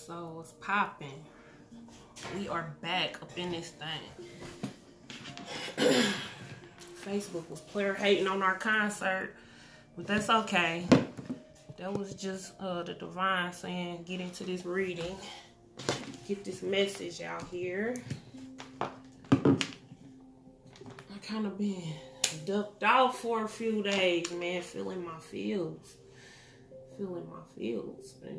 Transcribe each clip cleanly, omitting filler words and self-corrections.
So what's popping? We are back up in this thing. Facebook was player hating on our concert, but that's okay. That was just the divine saying, get into this reading, get this message out here. I kind of been ducked off for a few days, man, feeling my feels. And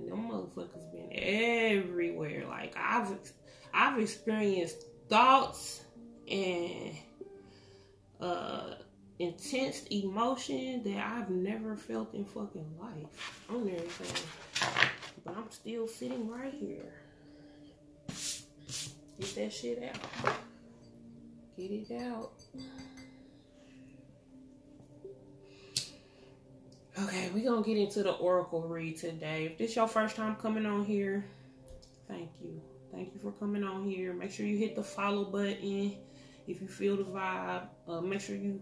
them motherfuckers been everywhere. Like I've experienced thoughts and intense emotion that I've never felt in fucking life on everything. But I'm still sitting right here. Get that shit out. Get it out. Okay, we're going to get into the oracle read today. If this is your first time coming on here, thank you. Thank you for coming on here. Make sure you hit the follow button if you feel the vibe. Make sure you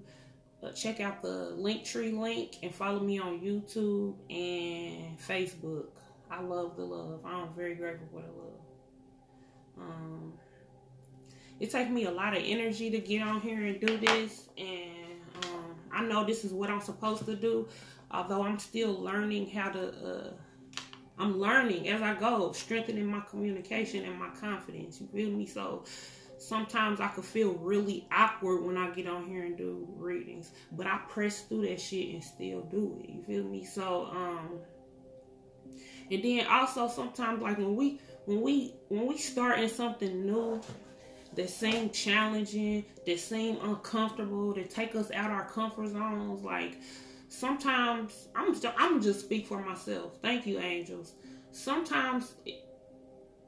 check out the Linktree link and follow me on YouTube and Facebook. I love the love. I'm very grateful for the love. It takes me a lot of energy to get on here and do this, and I know this is what I'm supposed to do. Although I'm still learning how to, I'm learning as I go, strengthening my communication and my confidence. You feel me? So sometimes I could feel really awkward when I get on here and do readings, but I press through that shit and still do it. You feel me? So, and then also sometimes like when we start in something new that seem challenging, that seem uncomfortable, that take us out our comfort zones, like, sometimes, I'm just speak for myself. Thank you, angels. Sometimes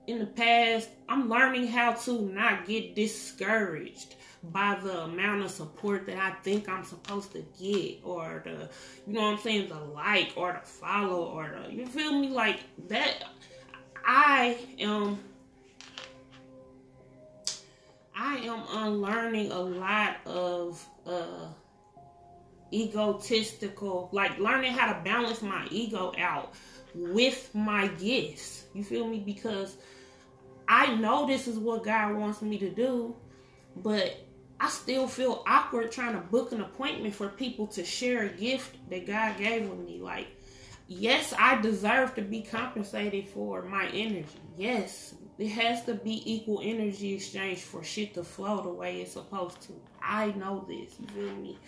in the past, I'm learning how to not get discouraged by the amount of support that I think I'm supposed to get, or the, you know what I'm saying, the like, or the follow, or the, you feel me, like that. I am unlearning a lot of, egotistical, like learning how to balance my ego out with my gifts. You feel me? Because I know this is what God wants me to do, but I still feel awkward trying to book an appointment for people to share a gift that God gave with me. Like, yes, I deserve to be compensated for my energy. Yes, it has to be equal energy exchange for shit to flow the way it's supposed to. I know this. You feel me?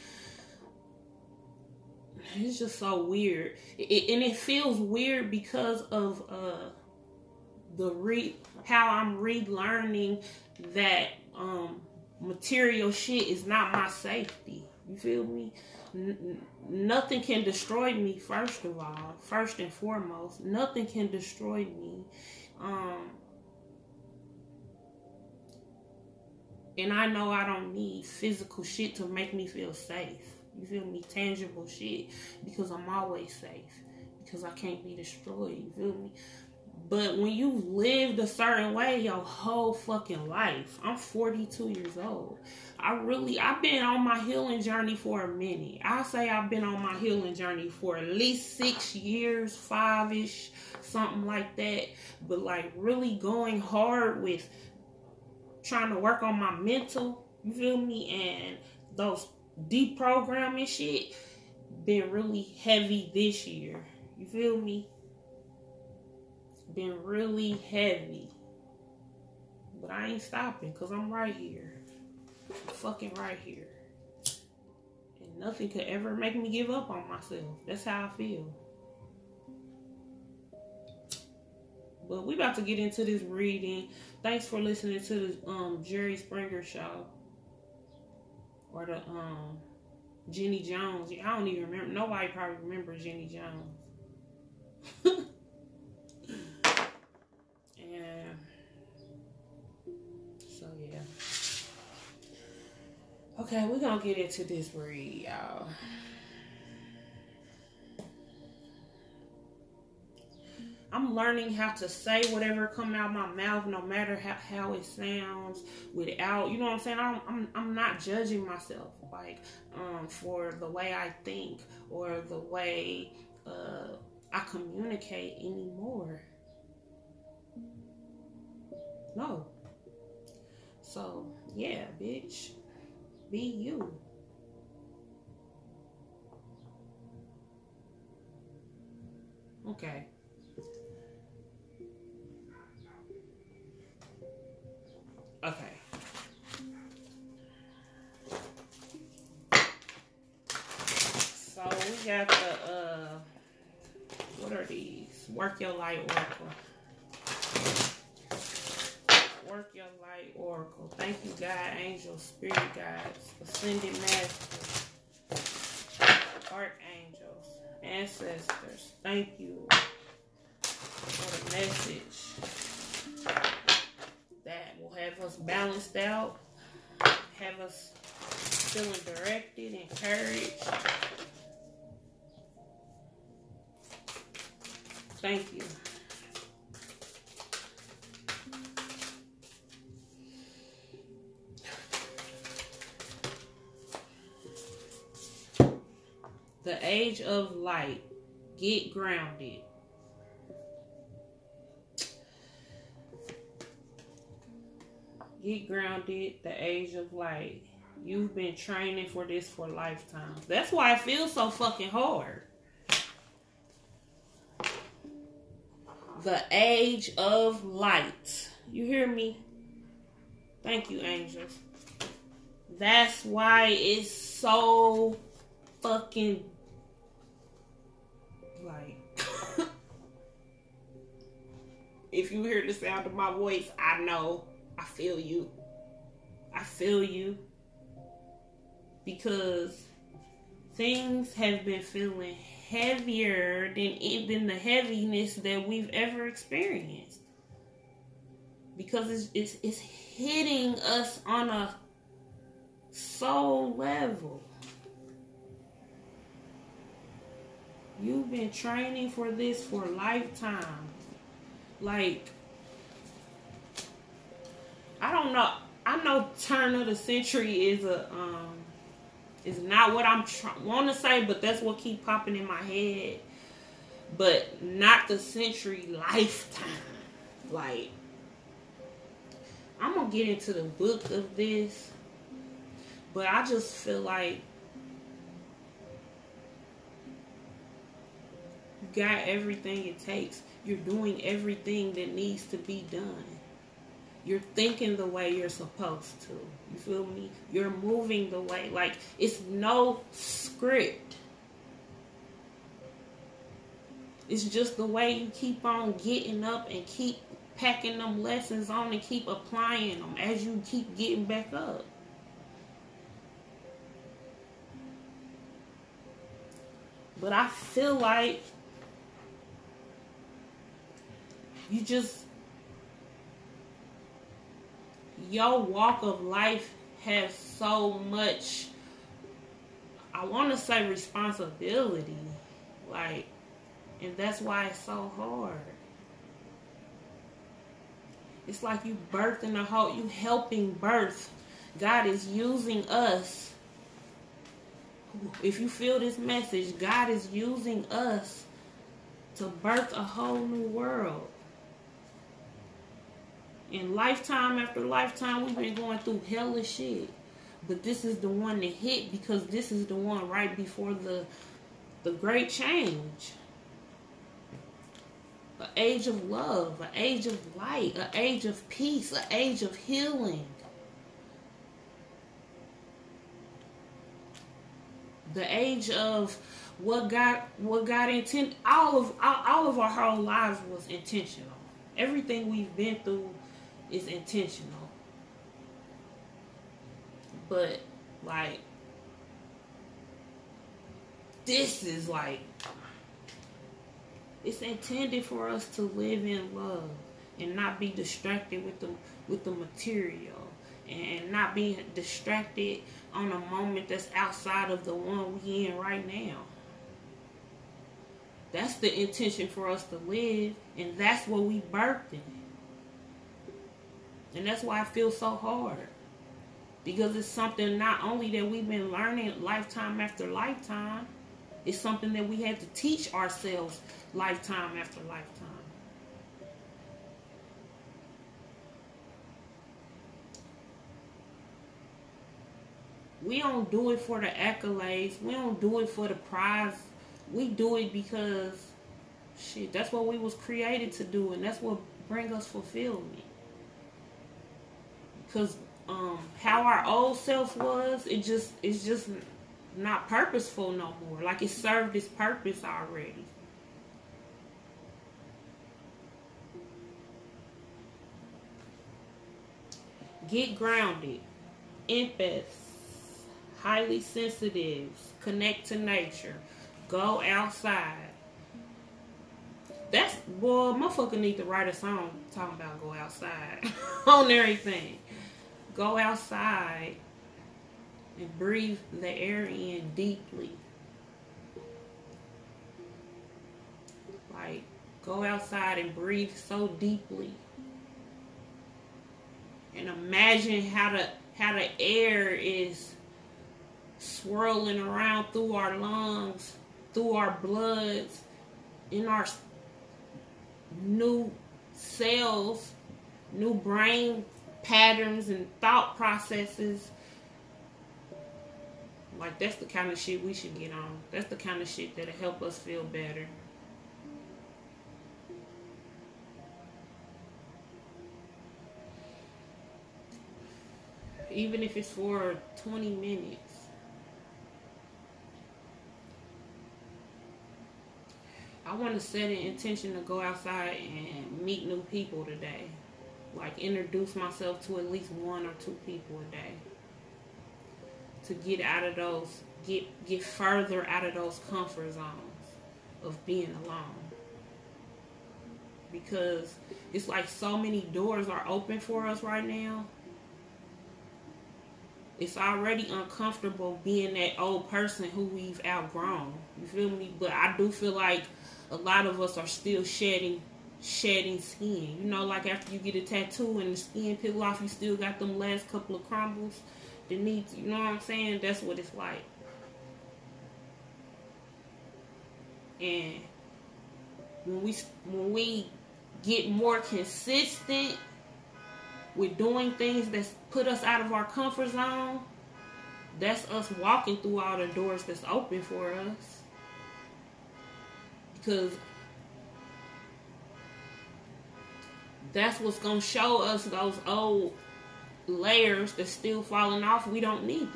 It's just so weird, and it feels weird because of how I'm relearning that material shit is not my safety. You feel me? Nothing can destroy me. First and foremost, nothing can destroy me. And I know I don't need physical shit to make me feel safe. You feel me? Tangible shit. Because I'm always safe. Because I can't be destroyed. You feel me? But when you've lived a certain way your whole fucking life. I'm 42 years old. I've been on my healing journey for a minute. I say I've been on my healing journey for at least 6 years, 5-ish, something like that. But like really going hard with trying to work on my mental. You feel me? And those deprogramming shit been really heavy this year. You feel me? Been really heavy. But I ain't stopping because I'm right here. I'm fucking right here. And nothing could ever make me give up on myself. That's how I feel. But we about to get into this reading. Thanks for listening to the Jerry Springer show. Or the Jenny Jones. I don't even remember. Nobody probably remembers Jenny Jones. And so yeah. Okay, we're gonna get into this read, y'all. I'm learning how to say whatever come out my mouth, no matter how it sounds, without, you know what I'm saying? I'm not judging myself, like, for the way I think or the way I communicate anymore. No. So, yeah, bitch. Be you. Okay. Okay. So we got the what are these? Work your light oracle. Work your light oracle. Thank you, God, angels, spirit guides, ascended masters, archangels, ancestors. Thank you for the message that will have us balanced out, have us feeling directed, encouraged. Thank you. The age of light. Get grounded. Get grounded. The age of light. You've been training for this for lifetimes. That's why it feels so fucking hard. The age of light. You hear me? Thank you, angels. That's why it's so fucking like if you hear the sound of my voice, I know. I feel you. I feel you. Because things have been feeling heavier than the heaviness that we've ever experienced. Because it's hitting us on a soul level. You've been training for this for a lifetime. Like, I don't know. I know turn of the century is not what I'm want to say, but that's what keep popping in my head. But not the century, lifetime. Like, I'm gonna get into the book of this, but I just feel like you got everything it takes. You're doing everything that needs to be done. You're thinking the way you're supposed to. You feel me? You're moving the way. Like, it's no script. It's just the way you keep on getting up and keep packing them lessons on and keep applying them as you keep getting back up. But I feel like your walk of life has so much, I want to say, responsibility. Like, and that's why it's so hard. It's like you birthing you helping birth. God is using us. If you feel this message, God is using us to birth a whole new world. And lifetime after lifetime, we've been going through hellish shit. But this is the one that hit because this is the one right before the great change. An age of love, an age of light, an age of peace, an age of healing. The age of what God intended. All of our whole lives was intentional. Everything we've been through is intentional. But like, this is like, it's intended for us to live in love and not be distracted with the material, and not be distracted on a moment that's outside of the one we in right now. That's the intention for us to live, and that's what we birthed in. And that's why it feels so hard. Because it's something not only that we've been learning lifetime after lifetime, it's something that we had to teach ourselves lifetime after lifetime. We don't do it for the accolades. We don't do it for the prize. We do it because, shit, that's what we was created to do, and that's what bring us fulfillment. Because how our old self was, it's just not purposeful no more. Like, it served its purpose already. Get grounded. Empaths. Highly sensitives. Connect to nature. Go outside. That's, boy, motherfucker need to write a song talking about go outside on everything. Go outside and breathe the air in deeply. Like, go outside and breathe so deeply. And imagine how the air is swirling around through our lungs, through our bloods, in our new cells, new brain patterns and thought processes. Like, that's the kind of shit we should get on. That's the kind of shit that'll help us feel better. Even if it's for 20 minutes. I want to set an intention to go outside and meet new people today. Like, introduce myself to at least 1 or 2 people a day. To get out of those, get further out of those comfort zones of being alone. Because it's like so many doors are open for us right now. It's already uncomfortable being that old person who we've outgrown. You feel me? But I do feel like a lot of us are still shedding skin. You know, like after you get a tattoo and the skin peel off, you still got them last couple of crumbles that need to, you know what I'm saying? That's what it's like. And when we get more consistent with doing things that put us out of our comfort zone, that's us walking through all the doors that's open for us. Because that's what's going to show us those old layers that's still falling off. We don't need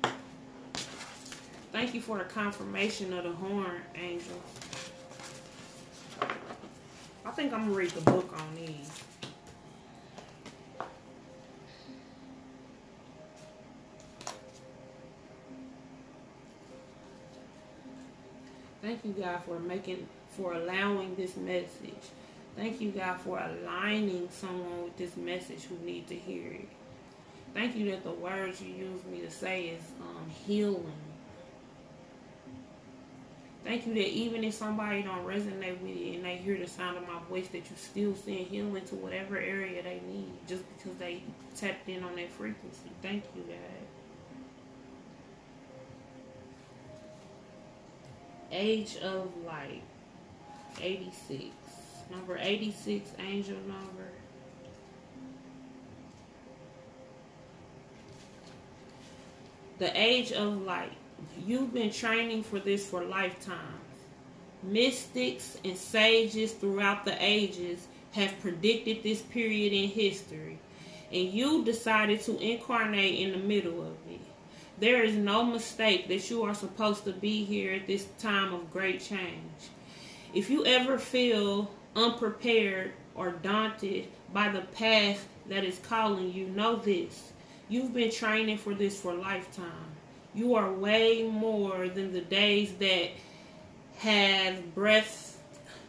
that. Thank you for the confirmation of the horn, Angel. I think I'm going to read the book on these. Thank you, God, for allowing this message. Thank you, God, for aligning someone with this message who needs to hear it. Thank you that the words you use me to say is healing. Thank you that even if somebody don't resonate with it and they hear the sound of my voice, that you still send healing to whatever area they need just because they tapped in on that frequency. Thank you, God. Age of Light, 86. Number 86, angel number. The Age of Light. You've been training for this for lifetimes. Mystics and sages throughout the ages have predicted this period in history, and you decided to incarnate in the middle of it. There is no mistake that you are supposed to be here at this time of great change. If you ever feel unprepared or daunted by the path that is calling you, know this. You've been training for this for a lifetime. You are way more than the days that have breath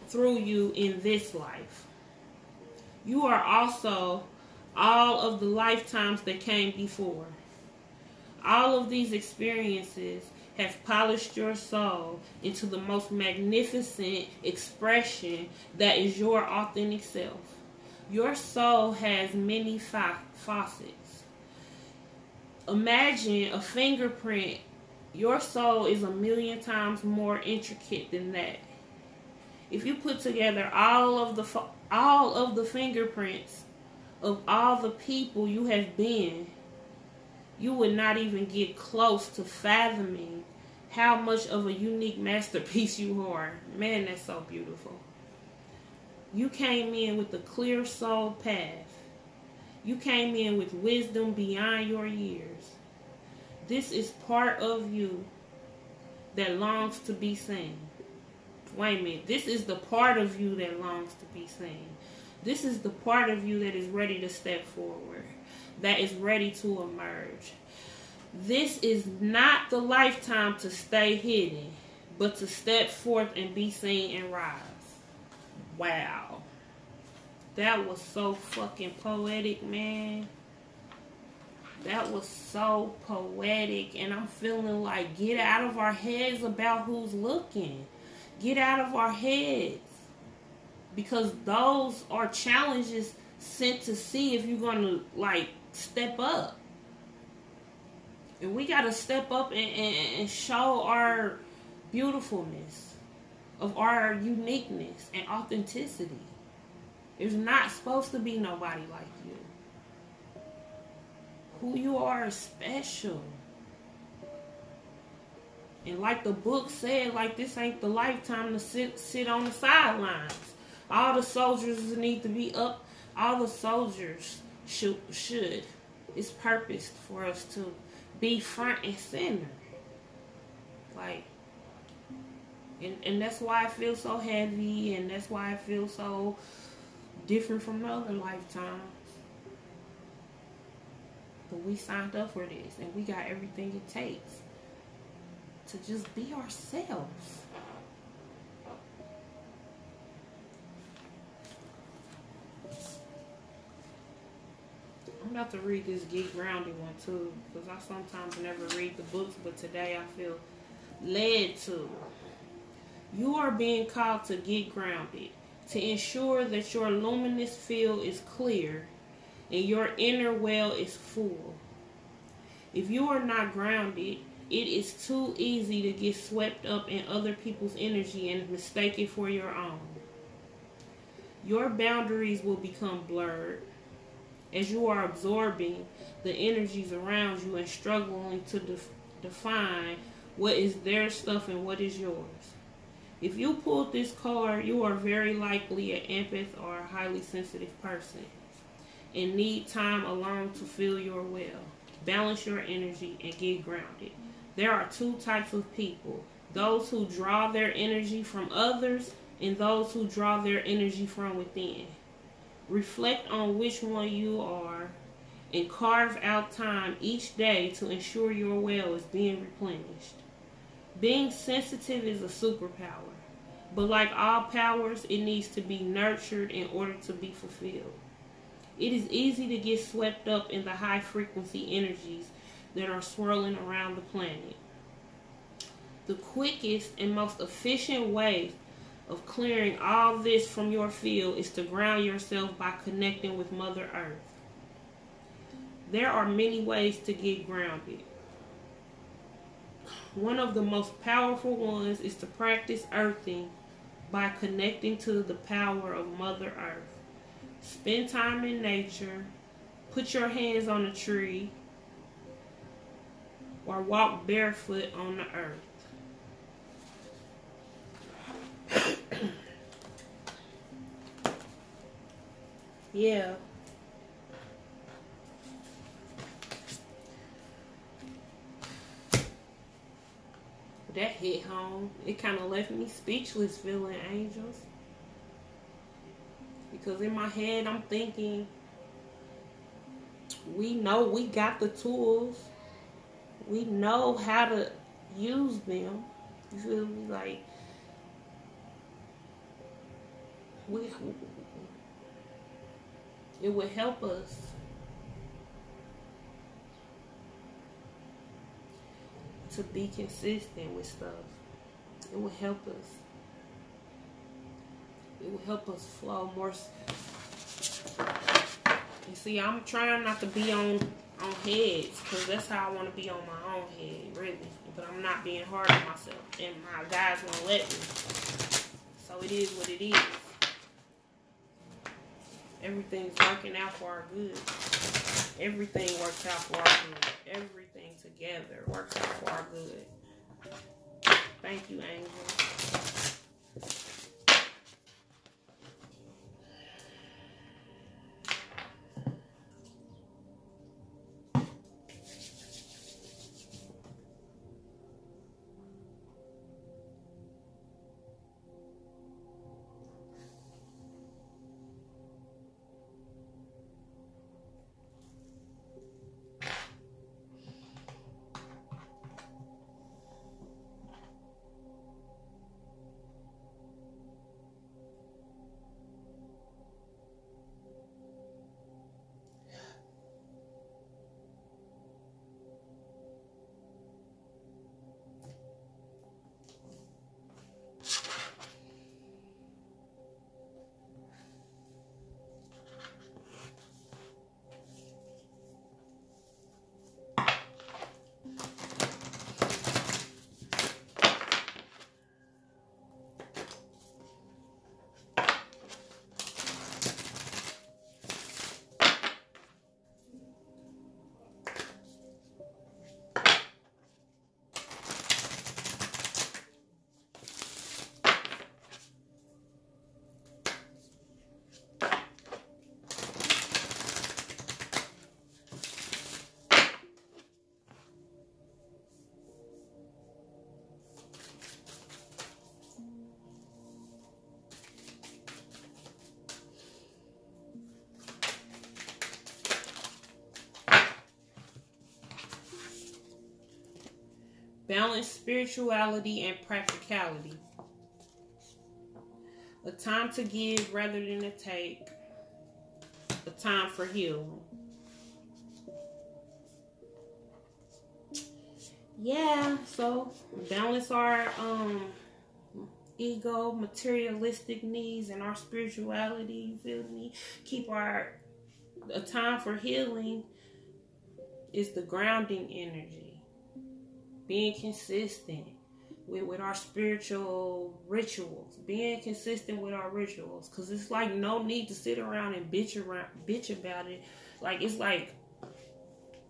through you in this life. You are also all of the lifetimes that came before. All of these experiences have polished your soul into the most magnificent expression that is your authentic self. Your soul has many facets. Imagine a fingerprint. Your soul is 1,000,000 times more intricate than that. If you put together all of the fingerprints of all the people you have been, you would not even get close to fathoming how much of a unique masterpiece you are. Man, that's so beautiful. You came in with a clear soul path. You came in with wisdom beyond your years. This is part of you that longs to be seen. Wait a minute. This is the part of you that longs to be seen. This is the part of you that is ready to step forward, that is ready to emerge. This is not the lifetime to stay hidden, but to step forth and be seen and rise. Wow. That was so fucking poetic, man. That was so poetic. And I'm feeling like, get out of our heads about who's looking. Get out of our heads. Because those are challenges sent to see if you're going to, like, step up. And we got to step up and show our beautifulness, of our uniqueness and authenticity. There's not supposed to be nobody like you. Who you are is special. And like the book said, like, this ain't the lifetime to sit on the sidelines. All the soldiers need to be up. All the soldiers should. It's purposed for us to be front and center. Like, and that's why I feel so heavy, and that's why I feel so different from the other lifetimes. But we signed up for this, and we got everything it takes to just be ourselves. I'm about to read this Get Grounded one too, because I sometimes never read the books, but today I feel led to. You are being called to get grounded, to ensure that your luminous field is clear and your inner well is full. If you are not grounded, it is too easy to get swept up in other people's energy and mistake it for your own. Your boundaries will become blurred as you are absorbing the energies around you and struggling to define what is their stuff and what is yours. If you pulled this card, you are very likely an empath or a highly sensitive person and need time alone to feel your well, balance your energy, and get grounded. There are two types of people: those who draw their energy from others and those who draw their energy from within. Reflect on which one you are and carve out time each day to ensure your well is being replenished. Being sensitive is a superpower, but like all powers, it needs to be nurtured in order to be fulfilled. It is easy to get swept up in the high frequency energies that are swirling around the planet. The quickest and most efficient way of clearing all this from your field is to ground yourself by connecting with Mother Earth. There are many ways to get grounded. One of the most powerful ones is to practice earthing by connecting to the power of Mother Earth. Spend time in nature, put your hands on a tree, or walk barefoot on the earth. Yeah. That hit home. It kind of left me speechless, feeling, angels. Because in my head, I'm thinking, we know we got the tools. We know how to use them. You feel me? Like, it would help us to be consistent with stuff. It would help us. It will help us flow more. You see, I'm trying not to be on heads, because that's how I want to be on my own head, really. But I'm not being hard on myself, and my guys won't let me. So it is what it is. Everything's working out for our good. Everything works out for our good. Everything together works out for our good. Thank you, angel. Balance spirituality and practicality. A time to give rather than to take. A time for healing. Yeah, so balance our ego, materialistic needs, and our spirituality, you feel me? Keep a time for healing is the grounding energy. Being consistent with our spiritual rituals. Being consistent with our rituals. Because it's like no need to sit around and bitch about it. Like, it's like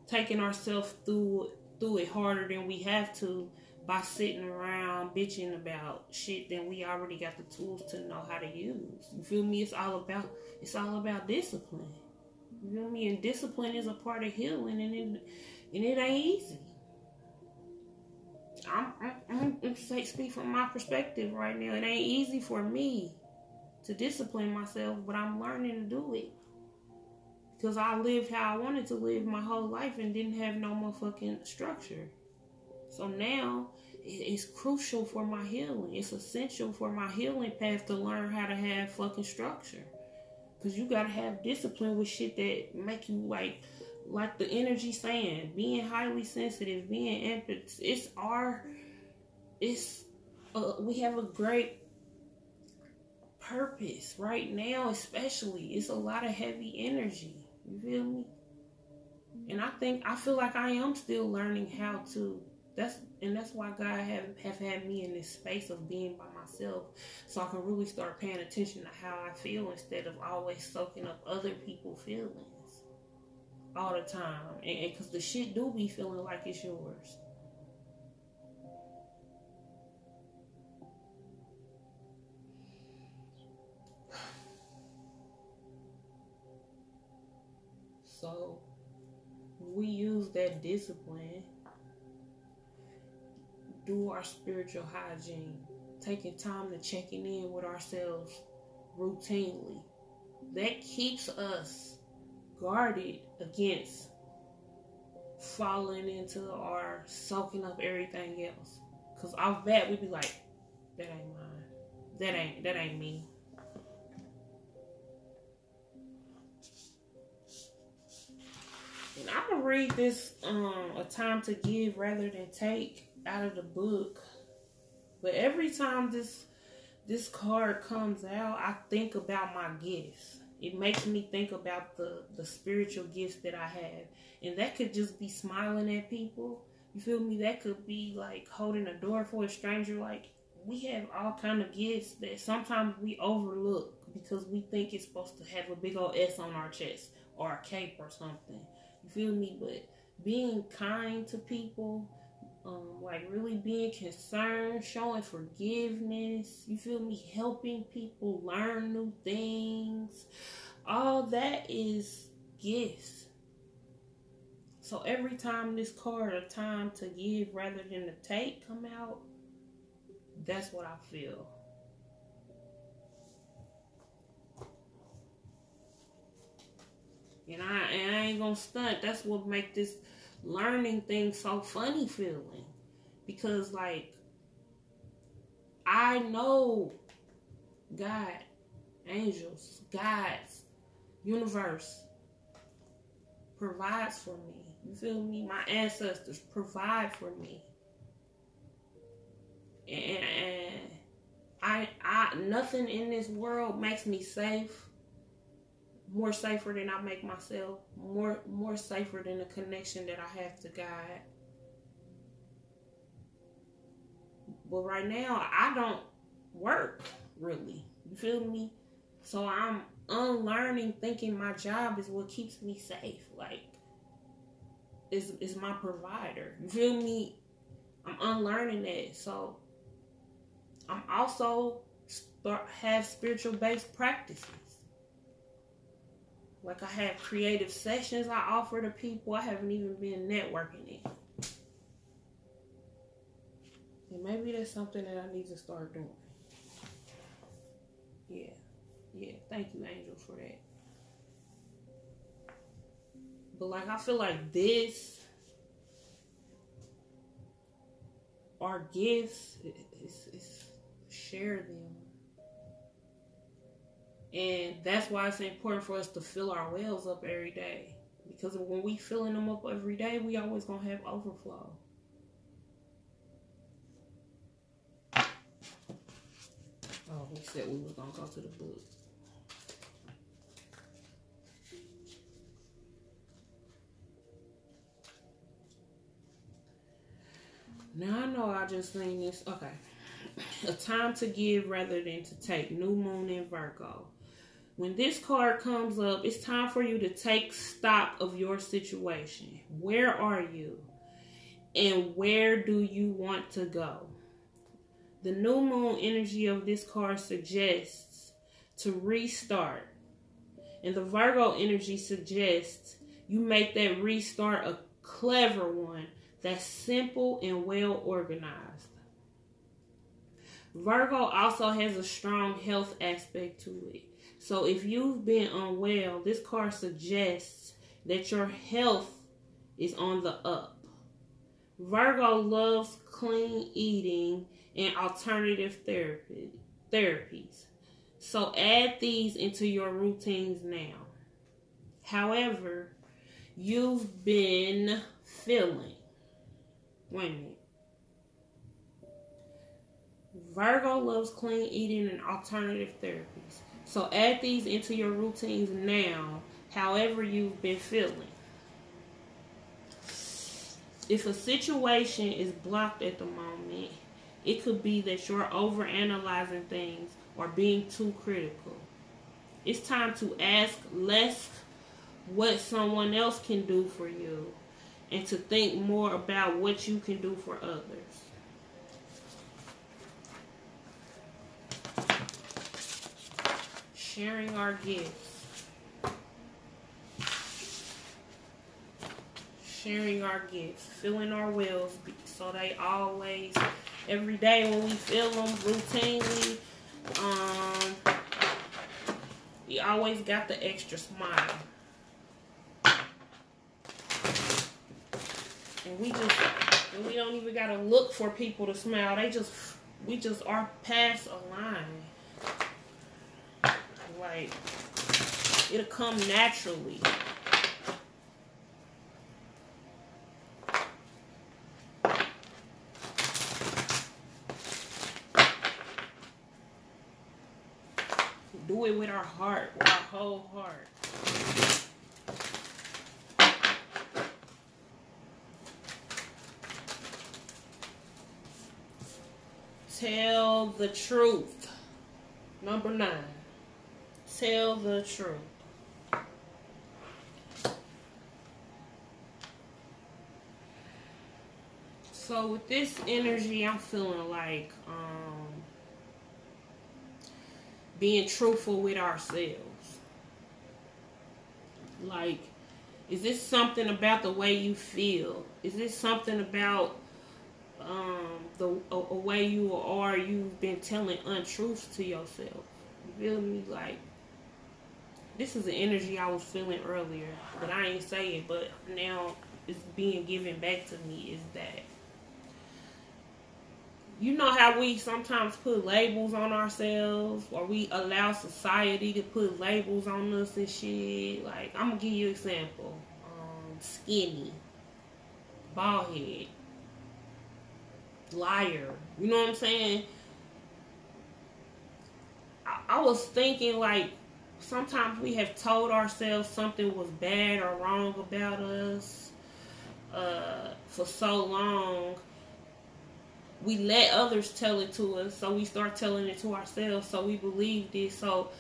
taking ourselves through it harder than we have to by sitting around bitching about shit that we already got the tools to know how to use. You feel me? It's all about discipline. You feel me? And discipline is a part of healing, and it ain't easy. I'm speak from my perspective right now. It ain't easy for me to discipline myself, but I'm learning to do it. Because I lived how I wanted to live my whole life and didn't have no motherfucking structure. So now, it's crucial for my healing. It's essential for my healing path to learn how to have fucking structure. Because you gotta have discipline with shit that make you like the energy saying, being highly sensitive, being empath. We have a great purpose right now, especially. It's a lot of heavy energy. You feel me? And I feel like I am still learning how to. That's why God have had me in this space of being by myself, so I can really start paying attention to how I feel instead of always soaking up other people's feelings all the time. And because the shit do be feeling like it's yours. So we use that discipline, do our spiritual hygiene, taking time to checking in with ourselves routinely. That keeps us guarded against falling into or soaking up everything else. Because off that, we'd be like, that ain't mine. That ain't me. And I'm going to read this, A Time to Give Rather Than Take, out of the book. But every time this card comes out, I think about my gifts. It makes me think about the spiritual gifts that I have. And that could just be smiling at people. You feel me? That could be like holding a door for a stranger. Like, we have all kind of gifts that sometimes we overlook because we think it's supposed to have a big old S on our chest or a cape or something. You feel me? But being kind to people, like really being concerned, showing forgiveness, you feel me? Helping people learn new things, all that is gifts. So every time this card, a time to give rather than to take, come out, that's what I feel. And I ain't gonna stunt. That's what make this learning thing so funny feeling. Because, like, I know God, angels, gods, universe provides for me. You feel me? My ancestors provide for me. And I nothing in this world makes me safe. More safer than I make myself. More safer than the connection that I have to God. But right now, I don't work, really. You feel me? So I'm unlearning thinking my job is what keeps me safe. Like, is my provider. You feel me? I'm unlearning that. So I'm also have spiritual based practices. Like, I have creative sessions I offer to people I haven't even been networking in. And maybe that's something that I need to start doing. Yeah. Thank you, Angel, for that. But, like, I feel like this, our gifts, is share them. And that's why it's important for us to fill our wells up every day. Because when we filling them up every day, we always going to have overflow. Oh, we said we was going to go to the book. Now I know I just seen this. Okay. A time to give rather than to take. New moon in Virgo. When this card comes up, it's time for you to take stock of your situation. Where are you? And where do you want to go? The new moon energy of this card suggests to restart. And the Virgo energy suggests you make that restart a clever one that's simple and well organized. Virgo also has a strong health aspect to it. So if you've been unwell, this card suggests that your health is on the up. Virgo loves clean eating and alternative therapies. So add these into your routines now. However, you've been feeling. Wait a minute. Virgo loves clean eating and alternative therapies. So add these into your routines now, however you've been feeling. If a situation is blocked at the moment, it could be that you're overanalyzing things or being too critical. It's time to ask less what someone else can do for you and to think more about what you can do for others. Sharing our gifts. Sharing our gifts. Filling our wells so they always, every day when we fill them routinely, we always got the extra smile. And we don't even gotta look for people to smile. We just are past a line. Like, it'll come naturally. Do it with our heart, with our whole heart. Tell the truth. Number 9. Tell the truth. So with this energy, I'm feeling like being truthful with ourselves. Like, is this something about the way you feel? Is this something about a way you are? You've been telling untruths to yourself. You feel me? Like, this is the energy I was feeling earlier, but I ain't say it. But now it's being given back to me. Is that, you know how we sometimes put labels on ourselves, or we allow society to put labels on us and shit? Like, I'm gonna give you an example. Skinny, bald head, liar. You know what I'm saying? I was thinking, like, sometimes we have told ourselves something was bad or wrong about us for so long. We let others tell it to us, so we start telling it to ourselves, so we believe this. So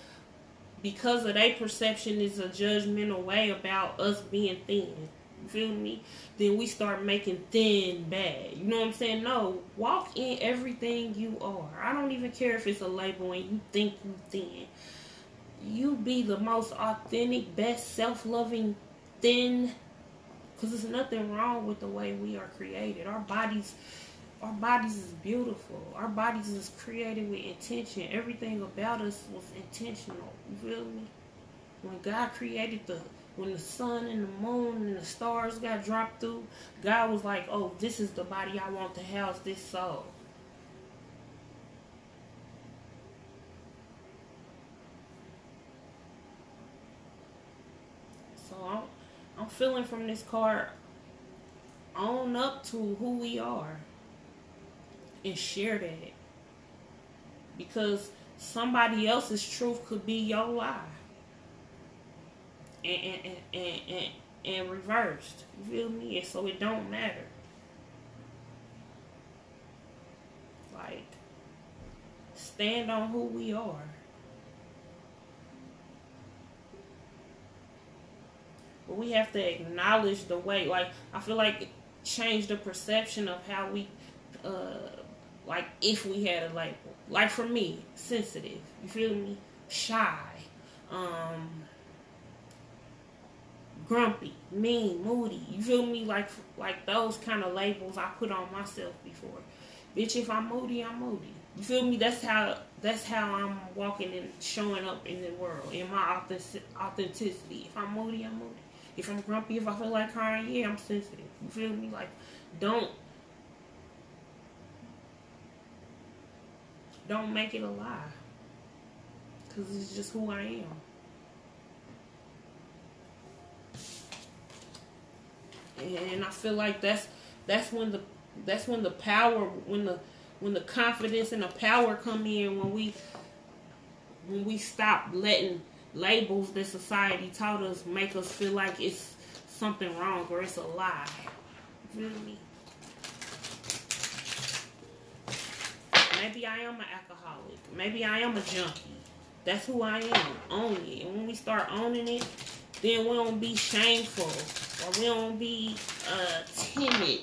because of their perception is a judgmental way about us being thin, you feel me? Then we start making thin bad. You know what I'm saying? No, walk in everything you are. I don't even care if it's a label and you think you thin. You be the most authentic, best, self-loving thin, because there's nothing wrong with the way we are created. Our bodies is beautiful. Our bodies is created with intention. Everything about us was intentional. You feel me? When God created when the sun and the moon and the stars got dropped through, God was like, oh, this is the body I want to house this soul. So I'm feeling from this card, own up to who we are. And share that, because somebody else's truth could be your lie, and reversed. You feel me? And so it don't matter. Like, stand on who we are. But we have to acknowledge the way. Like, I feel like change the perception of how we. Like, if we had a label. Like, for me, sensitive. You feel me? Shy. Grumpy. Mean. Moody. You feel me? Like those kind of labels I put on myself before. Bitch, if I'm moody, I'm moody. You feel me? That's how I'm walking and showing up in the world. In my authenticity. If I'm moody, I'm moody. If I'm grumpy, if I feel like crying, yeah, I'm sensitive. You feel me? Like, don't make it a lie, because it's just who I am. And I feel like that's when the power, when the confidence and the power come in, when we stop letting labels that society taught us make us feel like it's something wrong or it's a lie. You feel me? Maybe I am an alcoholic. Maybe I am a junkie. That's who I am. Own it. And when we start owning it, then we don't be shameful, or we don't be timid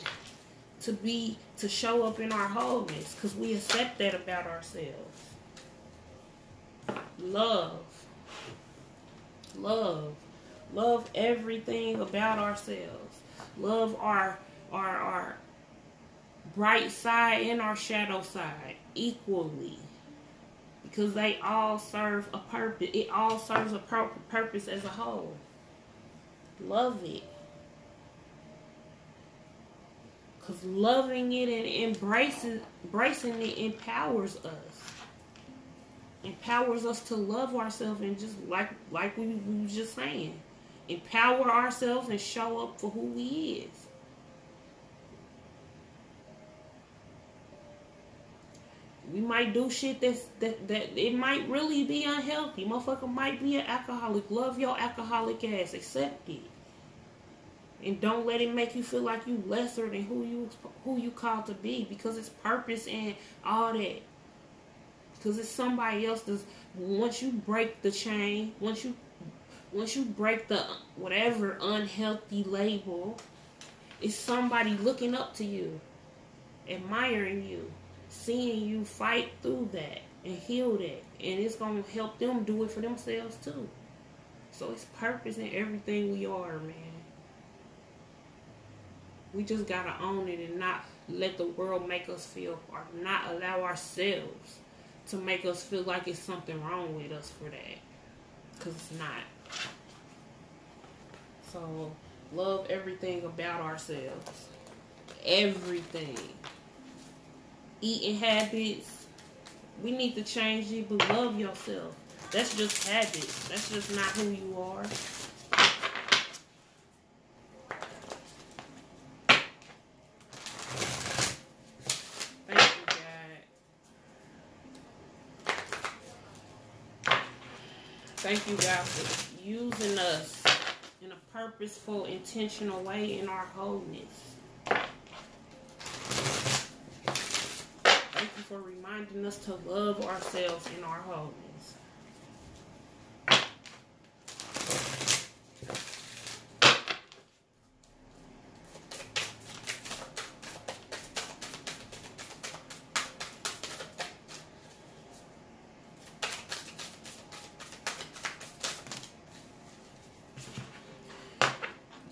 to show up in our wholeness, because we accept that about ourselves. Love everything about ourselves. Love our bright side and our shadow side equally, because they all serve a purpose. It all serves a purpose as a whole. Love it, because loving it and embracing it empowers us to love ourselves, and just like we were just saying, empower ourselves and show up for who we is. We might do shit that it might really be unhealthy. Motherfucker might be an alcoholic. Love your alcoholic ass. Accept it. And don't let it make you feel like you lesser than who you called to be, because it's purpose and all that. Because it's somebody else that's, once you break the chain, once you break the whatever unhealthy label, it's somebody looking up to you, admiring you, seeing you fight through that and heal that. And it's going to help them do it for themselves too. So it's purpose in everything we are, man. We just got to own it and not let the world make us feel, or not allow ourselves to make us feel like it's something wrong with us for that. Because it's not. So, love everything about ourselves. Everything. Eating habits. We need to change it, but love yourself. That's just habits. That's just not who you are. Thank you, God, for using us in a purposeful, intentional way in our wholeness. Thank you for reminding us to love ourselves in our wholeness.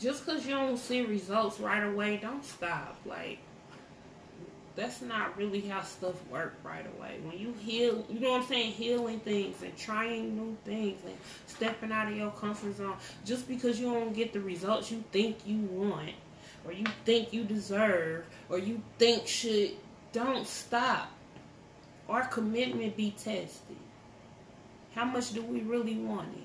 Just because you don't see results right away, don't stop. Like, that's not really how stuff works right away. When you heal, you know what I'm saying, healing things and trying new things and stepping out of your comfort zone, just because you don't get the results you think you want, or you think you deserve, or you think should, don't stop. Our commitment be tested. How much do we really want it?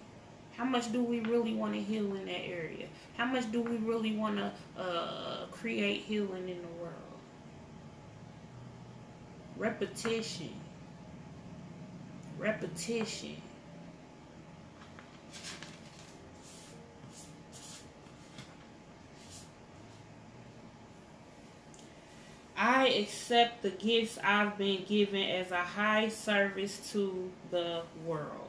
How much do we really want to heal in that area? How much do we really want to create healing in the world? Repetition. Repetition. I accept the gifts I've been given as a high service to the world.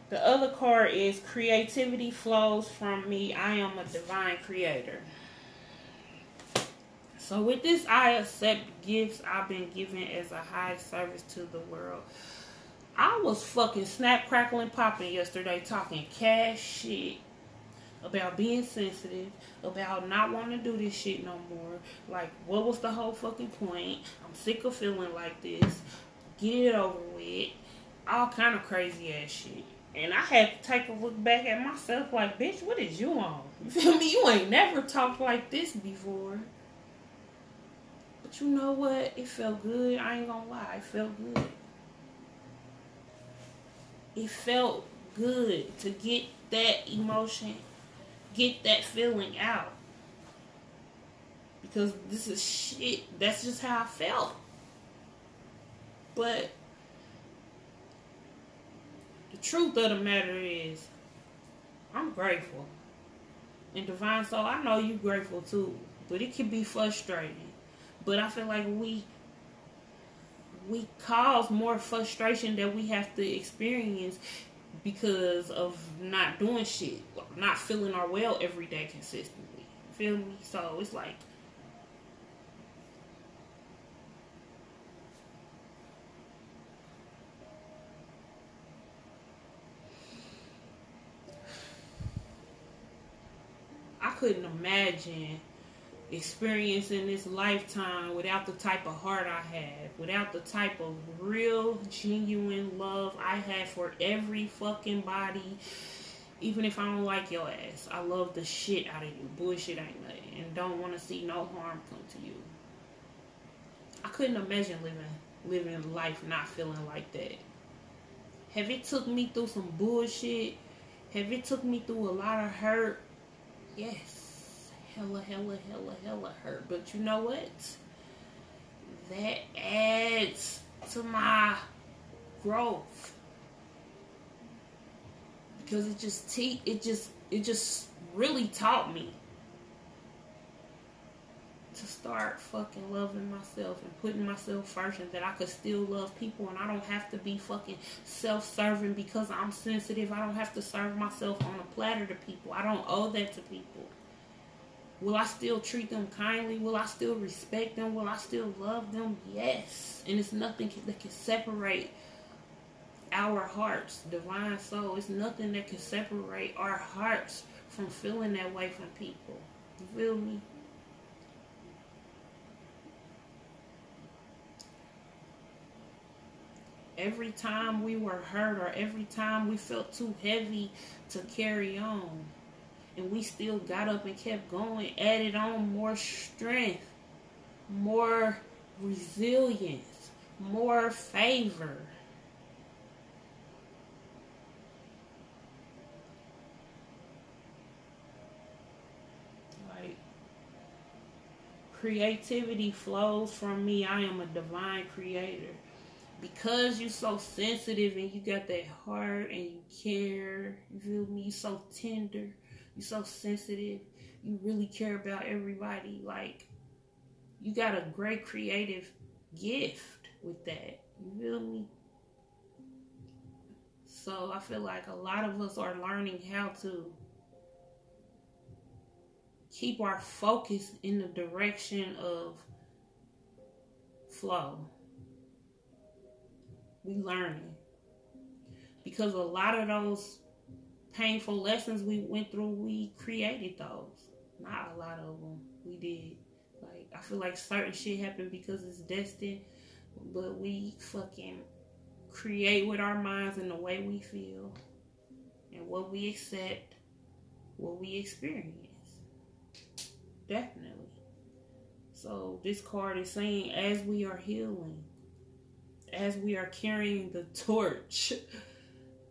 The other card is creativity flows from me. I am a divine creator. So with this, I accept gifts I've been given as a high service to the world. I was fucking snap, crackling, popping yesterday talking cash shit about being sensitive, about not wanting to do this shit no more. Like, what was the whole fucking point? I'm sick of feeling like this. Get it over with. All kind of crazy ass shit. And I had to take a look back at myself like, bitch, what is you on? You feel me? You ain't never talked like this before. But you know what? It felt good. I ain't gonna lie. It felt good. It felt good to get that emotion, get that feeling out. Because this is shit. That's just how I felt. But the truth of the matter is, I'm grateful. And Divine Soul, I know you grateful too. But it can be frustrating. But I feel like we cause more frustration that we have to experience because of not doing shit. Not feeling our well every day consistently. Feel me? So it's like, I couldn't imagine experiencing this lifetime without the type of heart I have, without the type of real, genuine love I have for every fucking body. Even if I don't like your ass, I love the shit out of you. Bullshit ain't nothing. And don't want to see no harm come to you. I couldn't imagine living life not feeling like that. Have it took me through some bullshit? Have it took me through a lot of hurt? Yes. Hella hurt. But you know what? That adds to my growth. Because it just really taught me to start fucking loving myself and putting myself first, and that I could still love people, and I don't have to be fucking self-serving because I'm sensitive. I don't have to serve myself on a platter to people. I don't owe that to people. Will I still treat them kindly? Will I still respect them? Will I still love them? Yes. And it's nothing that can separate our hearts, divine soul. It's nothing that can separate our hearts from feeling that way from people. You feel me? Every time we were hurt, or every time we felt too heavy to carry on, and we still got up and kept going, added on more strength, more resilience, more favor. Like, creativity flows from me. I am a divine creator. Because you're so sensitive and you got that heart and you care, you feel me? You're so tender, you're so sensitive, you really care about everybody. Like, you got a great creative gift with that. You feel me? So I feel like a lot of us are learning how to keep our focus in the direction of flow. We learning. Because a lot of those painful lessons we went through, we created those. Not a lot of them. We did. Like, I feel like certain shit happened because it's destined, but we fucking create with our minds and the way we feel and what we accept, what we experience. Definitely. So this card is saying, as we are healing, as we are carrying the torch,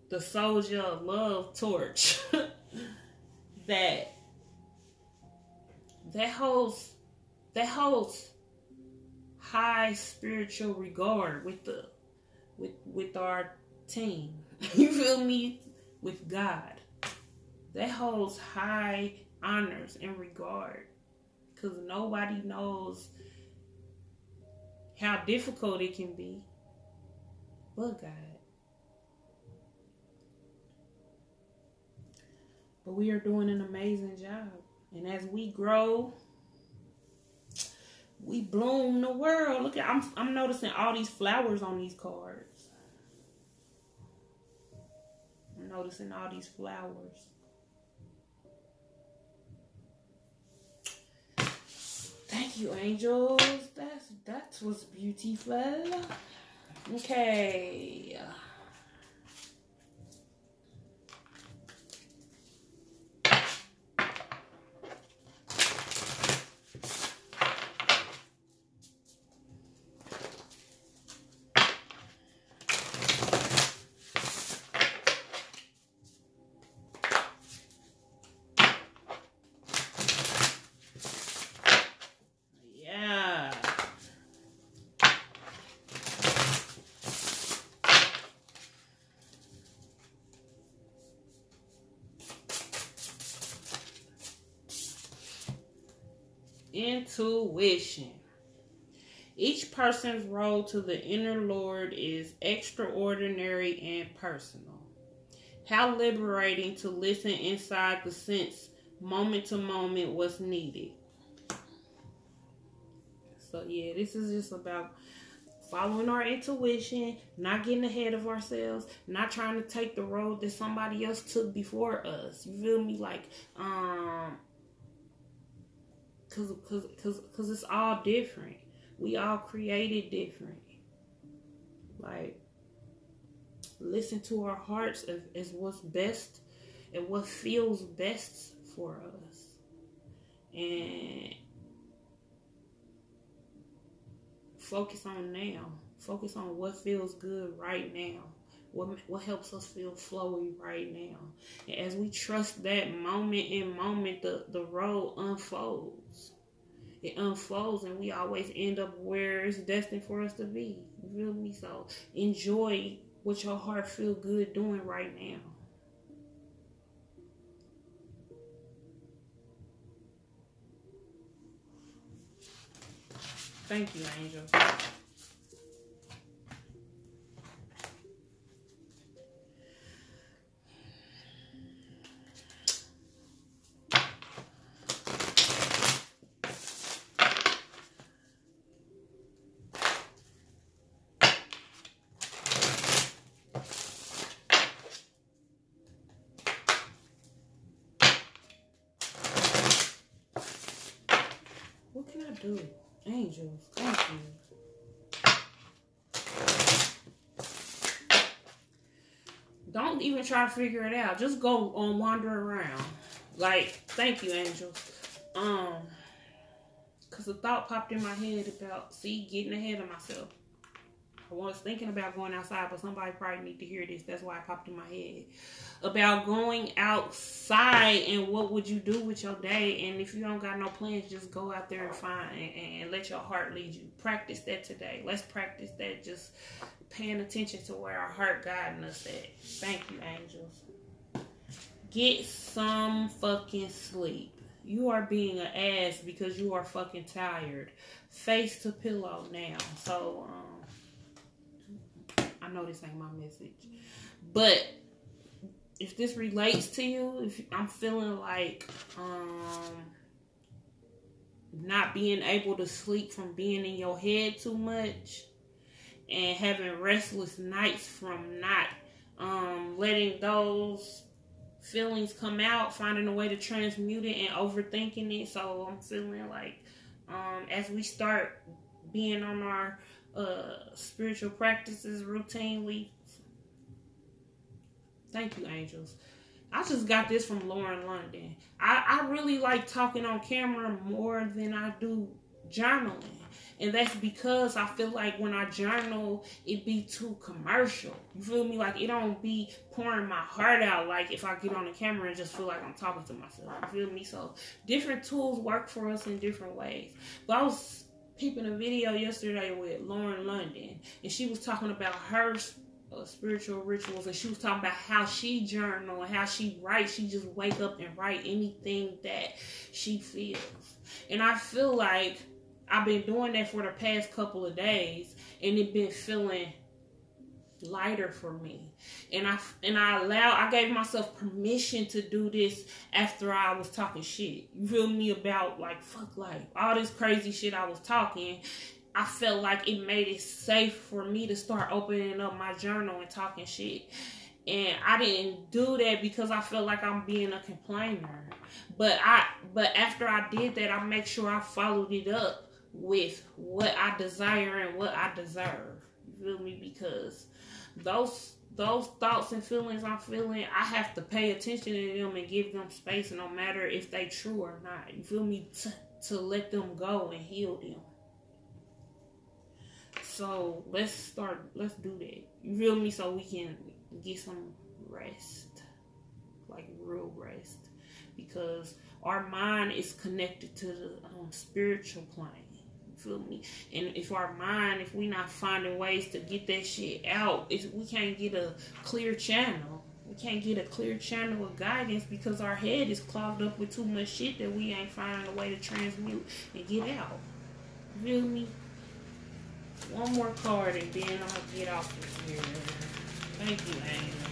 the soldier of love torch, that holds high spiritual regard with our team. You feel me? With God. That holds high honors and regard, because nobody knows how difficult it can be but God. But we are doing an amazing job. And as we grow, we bloom the world. Look at, I'm noticing all these flowers on these cards. I'm noticing all these flowers. Thank you, angels. That was beautiful. Okay. Intuition. Each person's role to the inner Lord is extraordinary and personal. How liberating to listen inside the sense, moment to moment, what's needed. So yeah, this is just about following our intuition, not getting ahead of ourselves, not trying to take the road that somebody else took before us. You feel me? Like, Cause it's all different. We all created different. Like, listen to our hearts as what's best and what feels best for us. And focus on now. Focus on what feels good right now. What helps us feel flowy right now. And as we trust that moment in moment, the road unfolds. It unfolds, and we always end up where it's destined for us to be. You feel me? So enjoy what your heart feel good doing right now. Thank you, angel. What can I do? Angels, thank you. Don't even try to figure it out. Just go on wander around. Like, thank you, angels. Because a thought popped in my head about, getting ahead of myself. I was thinking about going outside, but somebody probably need to hear this. That's why it popped in my head. About going outside and what would you do with your day. And if you don't got no plans, just go out there and find and let your heart lead you. Practice that today. Let's practice that. Just paying attention to where our heart guiding us at. Thank you, angels. Get some fucking sleep. You are being an ass because you are fucking tired. Face to pillow now. So, I know this ain't my message, but if this relates to you, if I'm feeling like not being able to sleep from being in your head too much and having restless nights from not letting those feelings come out, finding a way to transmute it and overthinking it. So I'm feeling like as we start being on our spiritual practices routinely. Thank you, angels. I just got this from Lauren London. I really like talking on camera more than I do journaling. And that's because I feel like when I journal, it be too commercial. You feel me? Like, it don't be pouring my heart out like if I get on the camera and just feel like I'm talking to myself. You feel me? So different tools work for us in different ways. But I was peeping a video yesterday with Lauren London, and she was talking about her spiritual rituals, and she was talking about how she journal and how she writes. She just wake up and write anything that she feels. And I feel like I've been doing that for the past couple of days, and it been feeling lighter for me. And I gave myself permission to do this after I was talking shit. You feel me? About like, fuck life. All this crazy shit I was talking. I felt like it made it safe for me to start opening up my journal and talking shit. And I didn't do that because I felt like I'm being a complainer. But after I did that, I make sure I followed it up with what I desire and what I deserve. You feel me? Because those thoughts and feelings I'm feeling, I have to pay attention to them and give them space, no matter if they true or not. You feel me? To let them go and heal them. So let's do that. You feel me? So we can get some rest, like real rest, because our mind is connected to the spiritual plane. Feel me? And if we not finding ways to get that shit out, we can't get a clear channel. We can't get a clear channel of guidance because our head is clogged up with too much shit that we ain't finding a way to transmute and get out. You feel me? One more card and then I'm gonna get off this here. Thank you, angel.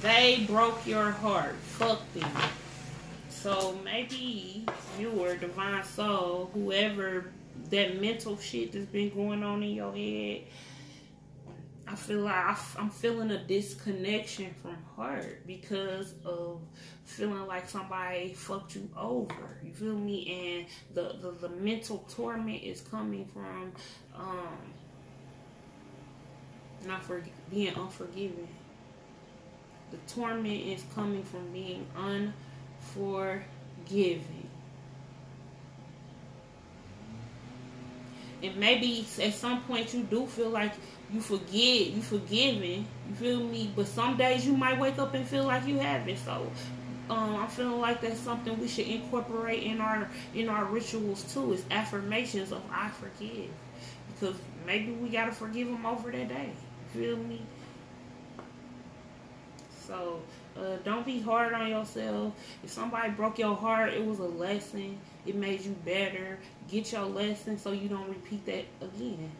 They broke your heart. Fuck them. So maybe viewer, divine soul, whoever, that mental shit that's been going on in your head, I feel like I'm feeling a disconnection from heart because of feeling like somebody fucked you over. You feel me? And the mental torment is coming from being unforgiving. The torment is coming from being unforgiving. And maybe at some point you do feel like you forgiven, you feel me? But some days you might wake up and feel like you haven't. So I'm feeling like that's something we should incorporate in our rituals too, is affirmations of I forgive. Because maybe we got to forgive them over that day. Feel me? So, don't be hard on yourself. If somebody broke your heart, it was a lesson. It made you better. Get your lesson so you don't repeat that again.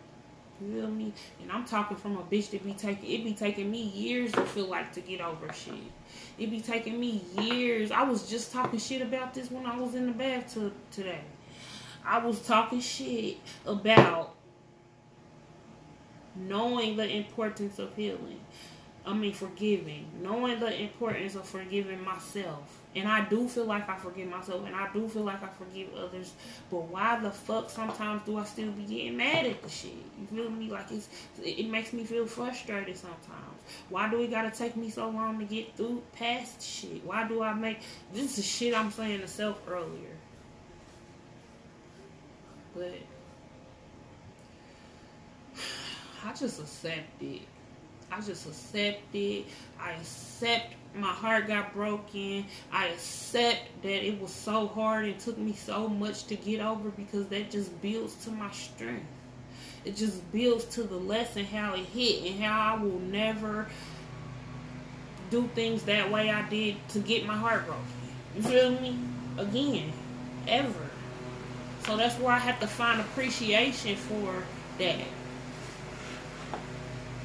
You feel me? And I'm talking from a bitch that it be taking me years to feel like to get over shit. It be taking me years. I was just talking shit about this when I was in the bathtub today. I was talking shit about knowing the importance of healing. Forgiving. Knowing the importance of forgiving myself. And I do feel like I forgive myself. And I do feel like I forgive others. But why the fuck sometimes do I still be getting mad at the shit? You feel me? Like it makes me feel frustrated sometimes. Why do it gotta take me so long to get through past shit? Why do I make... This is shit I'm saying to self earlier. But... I just accept it. I accept my heart got broken. I accept that it was so hard and took me so much to get over, because that just builds to my strength. It just builds to the lesson, how it hit, and how I will never do things that way I did to get my heart broken. You feel me? Again. Ever. So that's where I have to find appreciation for that.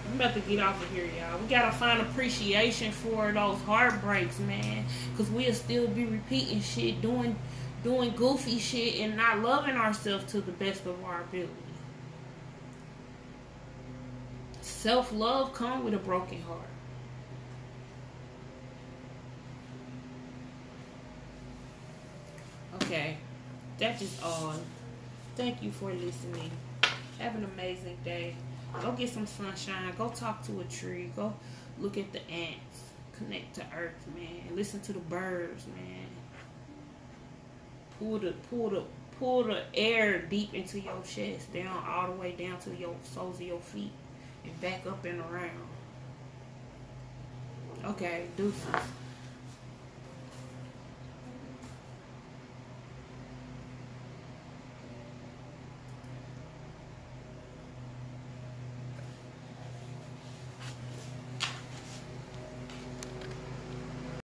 I'm about to get off of here, y'all. We gotta find appreciation for those heartbreaks, man. Because we'll still be repeating shit, doing goofy shit, and not loving ourselves to the best of our ability. Self-love comes with a broken heart. Okay. That is all. Thank you for listening. Have an amazing day. Go get some sunshine. Go talk to a tree. Go look at the ants. Connect to earth, man. Listen to the birds, man. Pull the air deep into your chest, down all the way down to your soles of your feet, and back up and around. Okay, deuces.